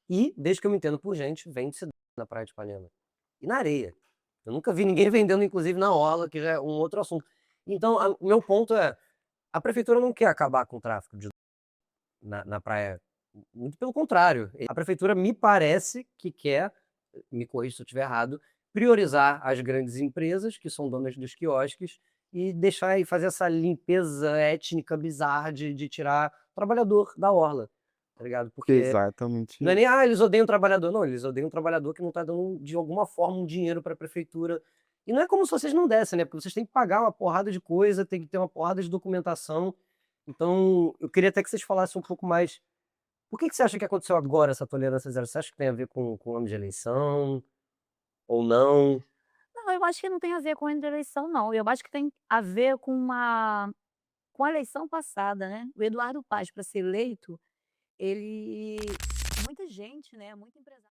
E, desde que eu me entendo por gente, vende-se na praia de Ipanema. E na areia. Eu nunca vi ninguém vendendo, inclusive, na orla, que já é um outro assunto. Então, o meu ponto é, a prefeitura não quer acabar com o tráfico de na praia, muito pelo contrário. A prefeitura me parece que quer, me corrija se eu estiver errado, priorizar as grandes empresas, que são donas dos quiosques, e deixar e fazer essa limpeza étnica bizarra de tirar o trabalhador da orla, tá ligado? Porque Exatamente não é nem: isso. "Ah, eles odeiam o trabalhador", não, eles odeiam o trabalhador que não tá dando, de alguma forma, um dinheiro pra prefeitura. E não é como se vocês não dessem, né, porque vocês têm que pagar uma porrada de coisa, tem que ter uma porrada de documentação. Então, eu queria até que vocês falassem um pouco mais, por que você acha que aconteceu agora essa tolerância zero? Você acha que tem a ver com o ano de eleição ou não? Não, eu acho que não tem a ver com a eleição não, eu acho que tem a ver com a eleição passada, né. O Eduardo Paes para ser eleito, ele muita gente, né, muito empresário